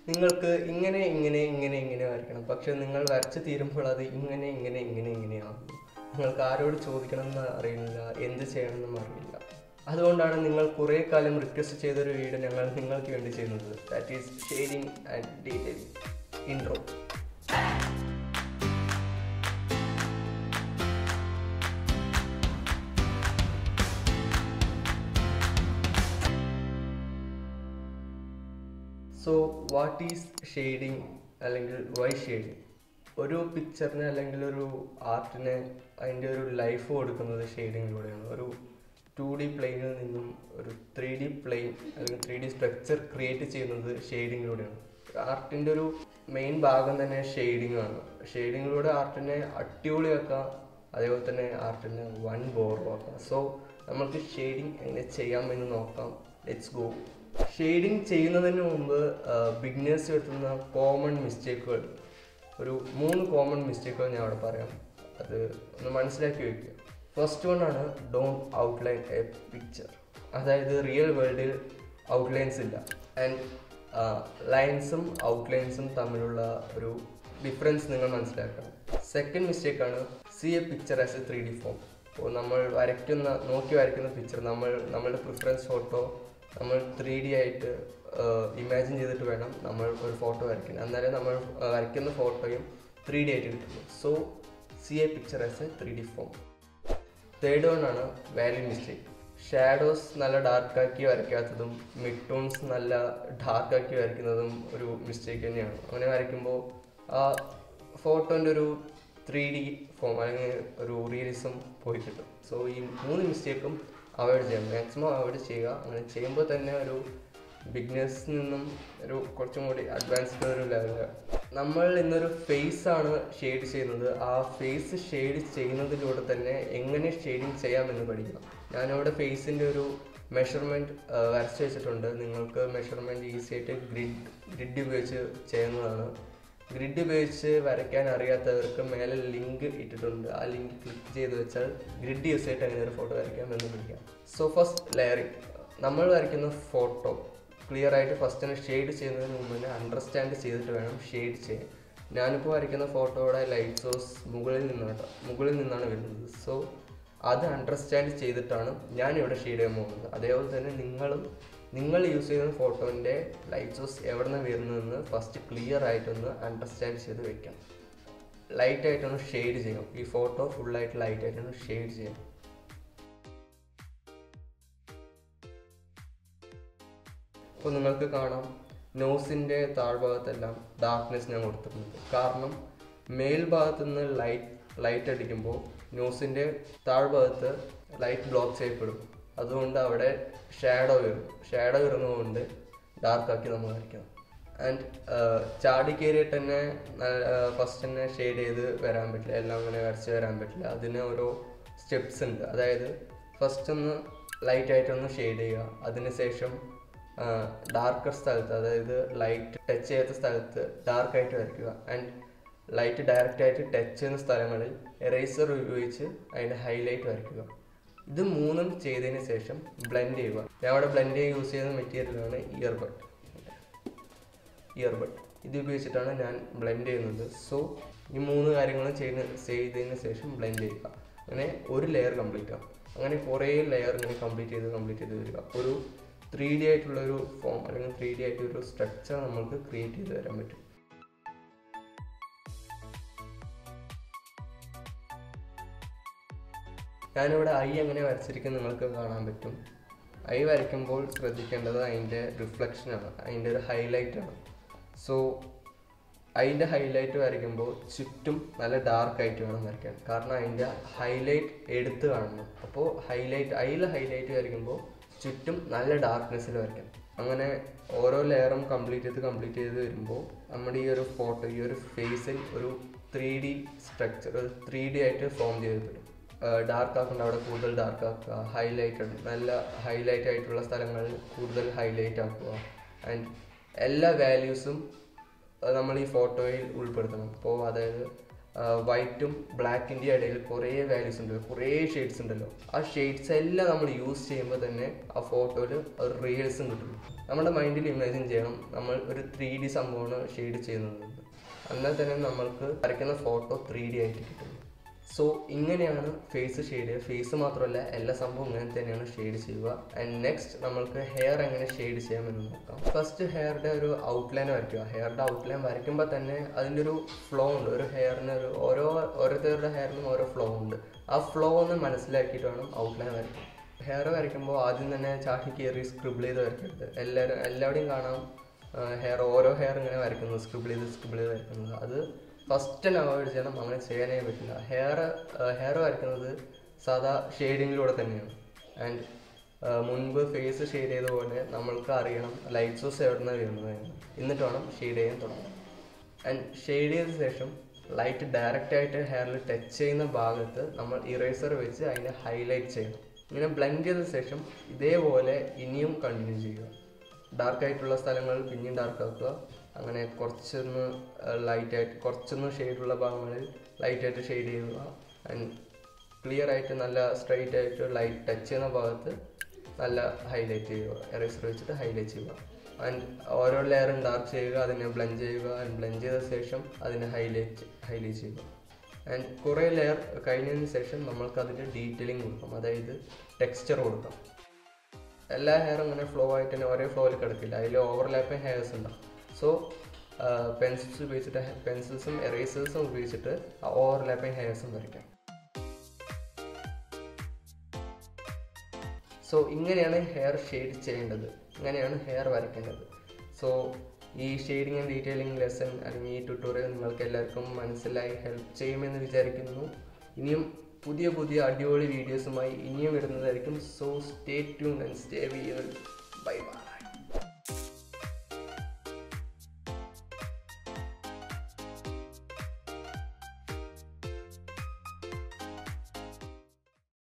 നിങ്ങൾക്ക് ഇങ്ങനെ വരയ്ക്കണം. പക്ഷെ നിങ്ങൾ വരച്ച് തീരുമ്പോൾ അത് ഇങ്ങനെയാകും. നിങ്ങൾക്ക് ആരോട് ചോദിക്കണമെന്ന് അറിയില്ല, എന്ത് ചെയ്യണമെന്നും അറിയില്ല. അതുകൊണ്ടാണ് നിങ്ങൾ കുറേ കാലം റിക്വസ്റ്റ് ചെയ്തൊരു വീഡിയോ ഞങ്ങൾ നിങ്ങൾക്ക് വേണ്ടി ചെയ്യുന്നത്. That is shading and detailing. Intro. So what is shading അല്ലെങ്കിൽ വൈ ഷെയ്ഡിങ്? ഒരു പിക്ചറിന് അല്ലെങ്കിൽ ഒരു ആർട്ടിന് അതിൻ്റെ ഒരു ലൈഫ് കൊടുക്കുന്നത് ഷെയ്ഡിങ്ങിലൂടെയാണ്. ഒരു 2D പ്ലെയിനിൽ നിന്നും ഒരു 3D പ്ലെയിൻ അല്ലെങ്കിൽ 3D സ്ട്രക്ചർ ക്രിയേറ്റ് ചെയ്യുന്നത് ഷെയ്ഡിങ്ങിലൂടെയാണ്. ആർട്ടിൻ്റെ ഒരു മെയിൻ ഭാഗം തന്നെ ഷെയ്ഡിങ് ആണ്. ഷെയ്ഡിങ്ങിലൂടെ ആർട്ടിനെ അടിപൊളിയാക്കാം, അതേപോലെ തന്നെ ആർട്ടിനെ വൺ ബോറുമാക്കാം. സോ നമുക്ക് ഷെയ്ഡിങ് എങ്ങനെ ചെയ്യാമെന്ന് നോക്കാം. Let's go. ഷെയ്ഡിങ് ചെയ്യുന്നതിന് മുമ്പ് ബിഗിനേഴ്സ് വരുത്തുന്ന കോമൺ മിസ്റ്റേക്കുകൾ, ഒരു 3 കോമൺ മിസ്റ്റേക്കുകൾ ഞാൻ അവിടെ പറയാം. അത് ഒന്ന് മനസ്സിലാക്കി വയ്ക്കുക. ഫസ്റ്റ് വൺ ആണ് ഡോണ്ട് ഔട്ട്ലൈൻ എ പിക്ചർ. അതായത് റിയൽ വേൾഡിൽ ഔട്ട്ലൈൻസ് ഇല്ല. ആൻഡ് ലൈൻസും ഔട്ട്ലൈൻസും തമ്മിലുള്ള ഒരു ഡിഫറൻസ് നിങ്ങൾ മനസ്സിലാക്കണം. സെക്കൻഡ് മിസ്റ്റേക്കാണ് see a picture as a 3D form. അപ്പോൾ നമ്മൾ നോക്കി വരയ്ക്കുന്ന പിക്ചർ നമ്മളുടെ പ്രിഫറൻസ് ഫോട്ടോ നമ്മൾ 3D ആയിട്ട് ഇമാജിൻ ചെയ്തിട്ട് വേണം നമ്മൾ ഒരു ഫോട്ടോ വരയ്ക്കുന്നത്. എന്നാലേ നമ്മൾ വരയ്ക്കുന്ന ഫോട്ടോയും 3D ആയിട്ട് കിട്ടുന്നു. So C a picture as a 3D form. Third one ആണ് വാല്യൂ മിസ്റ്റേക്ക്. ഷാഡോസ് നല്ല ഡാർക്കാക്കി വരയ്ക്കാത്തതും മിഡ് ടോൺസ് നല്ല ഡാർക്കാക്കി വരയ്ക്കുന്നതും ഒരു മിസ്റ്റേക്ക് തന്നെയാണ്. അങ്ങനെ വരയ്ക്കുമ്പോൾ ആ ഫോട്ടോൻ്റെ ഒരു 3D ഫോം അല്ലെങ്കിൽ ഒരു റിയലിസം പോയി കിട്ടും. സോ ഈ 3 മിസ്റ്റേക്കും അവോയ്ഡ് ചെയ്യാം, മാക്സിമം അവോയ്ഡ് ചെയ്യുക. അങ്ങനെ ചെയ്യുമ്പോൾ തന്നെ ഒരു ബിഗിനേഴ്സിൽ നിന്നും ഒരു കുറച്ചും കൂടി അഡ്വാൻസ്ഡ് ഒരു ലെവലാണ്. നമ്മൾ ഇന്നൊരു ഫേസാണ് ഷെയ്ഡ് ചെയ്യുന്നത്. ആ ഫേസ് ഷെയ്ഡ് ചെയ്യുന്നതിലൂടെ തന്നെ എങ്ങനെ ഷെയ്ഡിങ് ചെയ്യാമെന്ന് പഠിക്കണം. ഞാനിവിടെ ഫേസിൻ്റെ ഒരു മെഷർമെൻറ്റ് വരച്ച് വെച്ചിട്ടുണ്ട്. നിങ്ങൾക്ക് മെഷർമെൻറ്റ് ഈസി ആയിട്ട് ഗ്രിഡ് ഉപയോഗിച്ച് ചെയ്യുന്നതാണ്. ഗ്രിഡ് ഉപയോഗിച്ച് വരയ്ക്കാൻ അറിയാത്തവർക്ക് മേലെ ലിങ്ക് ഇട്ടിട്ടുണ്ട്. ആ ലിങ്ക് ക്ലിക്ക് ചെയ്ത് വെച്ചാൽ ഗ്രിഡ് യൂസ് ചെയ്തിട്ട് അങ്ങനെ ഒരു ഫോട്ടോ വരയ്ക്കാമെന്ന് പഠിക്കാം. So first layering. നമ്മൾ വരയ്ക്കുന്ന ഫോട്ടോ ക്ലിയർ ആയിട്ട് ഫസ്റ്റ് തന്നെ ഷെയ്ഡ് ചെയ്യുന്നതിന് മുമ്പ് തന്നെ അണ്ടർസ്റ്റാൻഡ് ചെയ്തിട്ട് വേണം ഷെയ്ഡ് ചെയ്യാൻ. ഞാനിപ്പോൾ വരയ്ക്കുന്ന ഫോട്ടോയുടെ ലൈറ്റ് സോഴ്സ് മുകളിൽ നിന്നാണ് വരുന്നത്. സോ അത് അണ്ടർസ്റ്റാൻഡ് ചെയ്തിട്ടാണ് ഞാനിവിടെ ഷെയ്ഡ് ചെയ്യാൻ പോകുന്നത്. അതേപോലെ തന്നെ നിങ്ങൾ യൂസ് ചെയ്യുന്ന ഫോട്ടോൻ്റെ ലൈറ്റ് സോഴ്സ് എവിടെ നിന്ന് വരുന്നതെന്ന് ഫസ്റ്റ് ക്ലിയർ ആയിട്ടൊന്ന് അണ്ടർസ്റ്റാൻഡ് ചെയ്ത് വെക്കണം. ലൈറ്റായിട്ടൊന്ന് ഷെയ്ഡ് ചെയ്യണം. ഈ ഫോട്ടോ ഫുള്ളായിട്ട് ലൈറ്റായിട്ടൊന്ന് ഷെയ്ഡ് ചെയ്യണം. അപ്പോൾ നിങ്ങൾക്ക് കാണാം നോസിൻ്റെ താഴ്ഭാഗത്തെല്ലാം ഡാർക്ക്നെസ് ഞാൻ കൊടുത്തിട്ടുണ്ട്. കാരണം മേൽഭാഗത്തു നിന്ന് ലൈറ്റ് അടിക്കുമ്പോൾ നോസിൻ്റെ താഴ്ഭാഗത്ത് ലൈറ്റ് ബ്ലോക്ക് ചെയ്യപ്പെടും. അതുകൊണ്ട് അവിടെ ഷാഡോ വരുന്നതുകൊണ്ട് ഡാർക്കാക്കി നമ്മൾ വരയ്ക്കണം. ആൻഡ് ചാടിക്കേറിയിട്ട് തന്നെ ഫസ്റ്റ് തന്നെ ഷെയ്ഡ് ചെയ്ത് വരാൻ പറ്റില്ല, എല്ലാം അങ്ങനെ വരച്ച് വരാൻ പറ്റില്ല. അതിന് ഓരോ സ്റ്റെപ്സ് ഉണ്ട്. അതായത് ഫസ്റ്റ് ഒന്ന് ലൈറ്റായിട്ടൊന്ന് ഷെയ്ഡ് ചെയ്യുക. അതിനുശേഷം ഡാർക്കർ സ്ഥലത്ത്, അതായത് ലൈറ്റ് ടച്ച് ചെയ്യാത്ത സ്ഥലത്ത് ഡാർക്കായിട്ട് വരയ്ക്കുക. ആൻഡ് ലൈറ്റ് ഡയറക്റ്റായിട്ട് ടച്ച് ചെയ്യുന്ന സ്ഥലങ്ങളിൽ എറേസർ ഉപയോഗിച്ച് അതിൻ്റെ ഹൈലൈറ്റ് വരയ്ക്കുക. ഇത് 3ഉം ചെയ്തതിന് ശേഷം ബ്ലെൻഡ് ചെയ്യുക. ഞാൻ അവിടെ ബ്ലെൻഡ് ചെയ്യാൻ യൂസ് ചെയ്യുന്ന മെറ്റീരിയലാണ് ഇയർബഡ്. ഇത് ഉപയോഗിച്ചിട്ടാണ് ഞാൻ ബ്ലെൻഡ് ചെയ്യുന്നത്. സോ ഈ 3 കാര്യങ്ങളും ചെയ്തതിന് ശേഷം ബ്ലെൻഡ് ചെയ്യുക. അങ്ങനെ ഒരു ലെയർ കംപ്ലീറ്റ് ആകും. അങ്ങനെ കുറേ ലെയർ ഇങ്ങനെ കംപ്ലീറ്റ് ചെയ്ത് വരിക. ഒരു 3D ആയിട്ടുള്ളൊരു ഫോം അല്ലെങ്കിൽ 3D ആയിട്ടൊരു സ്ട്രക്ചർ നമുക്ക് ക്രിയേറ്റ് ചെയ്ത് തരാൻ പറ്റും. ഞാനിവിടെ ഐ എങ്ങനെ വരച്ചിരിക്കുന്നത് നിങ്ങൾക്ക് കാണാൻ പറ്റും. ഐ വരയ്ക്കുമ്പോൾ ശ്രദ്ധിക്കേണ്ടത് അതിൻ്റെ റിഫ്ലക്ഷനാണ്, അതിൻ്റെ ഒരു ഹൈലൈറ്റാണ്. സോ അതിൻ്റെ ഹൈലൈറ്റ് വരയ്ക്കുമ്പോൾ ചുറ്റും നല്ല ഡാർക്കായിട്ട് വേണം വരയ്ക്കാൻ. കാരണം അതിൻ്റെ ഹൈലൈറ്റ് എടുത്ത് കാണണം. അപ്പോൾ ഐയിൽ ഹൈലൈറ്റ് വരയ്ക്കുമ്പോൾ ചുറ്റും നല്ല ഡാർക്ക്നെസ്സിൽ വരയ്ക്കണം. അങ്ങനെ ഓരോ ലെയറും കംപ്ലീറ്റ് ചെയ്ത് വരുമ്പോൾ നമ്മുടെ ഈ ഒരു ഫോട്ടോ, ഈ ഒരു ഫേസിൽ ഒരു 3D സ്ട്രക്ചർ, ഒരു 3D ആയിട്ട് ഫോം ചെയ്ത് വരും. ഡാർക്ക് ആക്കേണ്ട അവിടെ കൂടുതൽ ഡാർക്ക് ആക്കുക, നല്ല ഹൈലൈറ്റ് ആയിട്ടുള്ള സ്ഥലങ്ങളിൽ കൂടുതൽ ഹൈലൈറ്റ് ആക്കുക. ആൻഡ് എല്ലാ വാല്യൂസും നമ്മൾ ഈ ഫോട്ടോയിൽ ഉൾപ്പെടുത്തണം. അപ്പോൾ അതായത് വൈറ്റും ബ്ലാക്കിൻ്റെ ഇടയിൽ കുറേ വാല്യൂസ് ഉണ്ടല്ലോ, കുറേ ഷെയ്ഡ്സ് ഉണ്ടല്ലോ. ആ ഷെയ്ഡ്സ് എല്ലാം നമ്മൾ യൂസ് ചെയ്യുമ്പോൾ തന്നെ ആ ഫോട്ടോയിൽ ഒരു റിയൽസും കിട്ടും. നമ്മുടെ മൈൻഡിൽ ഇമാജിൻ ചെയ്യണം നമ്മൾ ഒരു 3D സംഭവമാണ് ഷെയ്ഡ് ചെയ്യുന്നത്. എന്നാൽ തന്നെ നമ്മൾക്ക് വരയ്ക്കുന്ന ഫോട്ടോ 3D ആയിട്ട് കിട്ടും. സോ ഇങ്ങനെയാണ് ഫേസ് ഷെയ്ഡ് ചെയ്യുക. ഫേസ് മാത്രമല്ല, എല്ലാ സംഭവം ഇങ്ങനെ തന്നെയാണ് ഷെയ്ഡ് ചെയ്യുക. ആൻഡ് നെക്സ്റ്റ് നമ്മൾക്ക് ഹെയർ എങ്ങനെ ഷെയ്ഡ് ചെയ്യാമെന്ന് നോക്കാം. ഫസ്റ്റ് ഹെയറുടെ ഒരു ഔട്ട്ലൈൻ വരയ്ക്കുക. ഹെയറുടെ ഔട്ട്ലൈൻ വരയ്ക്കുമ്പോൾ തന്നെ അതിൻ്റെ ഒരു ഫ്ലോ ഉണ്ട്. ഒരു ഹെയറിന് ഓരോരുത്തരുടെ ഹെയറിനും ഓരോ ഫ്ലോ ഉണ്ട്. ആ ഫ്ലോ ഒന്ന് മനസ്സിലാക്കിയിട്ട് വേണം ഔട്ട്ലൈൻ വരയ്ക്കാൻ. ഹെയർ വരയ്ക്കുമ്പോൾ ആദ്യം തന്നെ ചാക്കി കയറി സ്ക്രിബിൾ ചെയ്ത് വരയ്ക്കരുത്. എല്ലാവരുടെയും കാണാം ഓരോ ഹെയർ ഇങ്ങനെ വരയ്ക്കുന്നത്, സ്ക്രിബിൾ ചെയ്ത് വരയ്ക്കുന്നത്. അത് ഫസ്റ്റ് തന്നെ അവോയ്ഡ് ചെയ്യണം. അങ്ങനെ ചെയ്യാനേ പറ്റില്ല. ഹെയർ വരയ്ക്കുന്നത് സാധാ ഷെയ്ഡിങ്ങിലൂടെ തന്നെയാണ്. ആൻഡ് മുൻപ് ഫേസ് ഷെയ്ഡ് ചെയ്ത പോലെ നമ്മൾക്ക് അറിയണം ലൈറ്റ് സോഴ്സ് എവിടെ നിന്നാണ് വരുന്നത്, എന്നിട്ട് വേണം ഷെയ്ഡ് ചെയ്യാൻ തുടങ്ങാം. ആൻഡ് ഷെയ്ഡ് ചെയ്ത ശേഷം ലൈറ്റ് ഡയറക്റ്റായിട്ട് ഹെയറിൽ ടച്ച് ചെയ്യുന്ന ഭാഗത്ത് നമ്മൾ ഇറേസർ വെച്ച് അതിനെ ഹൈലൈറ്റ് ചെയ്യണം. ഇങ്ങനെ ബ്ലെൻഡ് ചെയ്ത ശേഷം ഇതേപോലെ ഇനിയും കണ്ടിന്യൂ ചെയ്യുക. ഡാർക്കായിട്ടുള്ള സ്ഥലങ്ങളിൽ പിന്നെയും ഡാർക്കാക്കുക. അങ്ങനെ കുറച്ചൊന്ന് ഷെയ്ഡുള്ള ഭാഗങ്ങളിൽ ലൈറ്റായിട്ട് ഷെയ്ഡ് ചെയ്യുക. ആൻഡ് ക്ലിയർ ആയിട്ട് നല്ല സ്ട്രൈറ്റ് ആയിട്ട് ലൈറ്റ് ടച്ച് ചെയ്യുന്ന ഭാഗത്ത് നല്ല ഹൈലൈറ്റ് ചെയ്യുക. എറേസർ വെച്ചിട്ട് ഹൈലൈറ്റ് ചെയ്യുക. ആൻഡ് ഓരോ ലെയറും ഡാർക്ക് ചെയ്യുക, അതിനെ ബ്ലെൻഡ് ചെയ്യുക. ആൻഡ് ബ്ലെൻഡ് ചെയ്ത ശേഷം അതിനെ ഹൈലൈറ്റ് ചെയ്യുക. ആൻഡ് കുറേ ലെയർ കഴിഞ്ഞതിന് ശേഷം നമ്മൾക്ക് അതിൻ്റെ ഡീറ്റെയിലിംഗ് കൊടുക്കാം, അതായത് ടെക്സ്ചർ കൊടുക്കാം. എല്ലാ ഹെയറും ഇങ്ങനെ ഫ്ലോ ആയിട്ട് തന്നെ ഒരേ ഫ്ലോയിൽ കിടക്കില്ല, അതിൽ ഓവർലാപ്പിംഗ് ഹെയർസ് ഉണ്ടാവും. സോ പെൻസിൽസും എറേസേഴ്സും ഉപയോഗിച്ചിട്ട് ആ ഓവർലാപ്പിംഗ് ഹെയർസും വരയ്ക്കാം. സോ ഇങ്ങനെയാണ് ഹെയർ ഷെയ്ഡ് ചെയ്യേണ്ടത്, ഇങ്ങനെയാണ് ഹെയർ വരയ്ക്കേണ്ടത്. സോ ഈ ഷെയ്ഡിങ് ആൻഡ് ഡീറ്റെയിലിംഗ് ലെസൺ അല്ലെങ്കിൽ ഈ ട്യൂട്ടോറിയൽ നിങ്ങൾക്ക് എല്ലാവർക്കും മനസ്സിലായി ഹെൽപ്പ് ചെയ്യുമെന്ന് വിചാരിക്കുന്നു. ഇനിയും പുതിയ അടിപൊളി വീഡിയോസുമായി ഇനിയും വരുന്നതായിരിക്കും. So stay tuned and stay where. Bye by.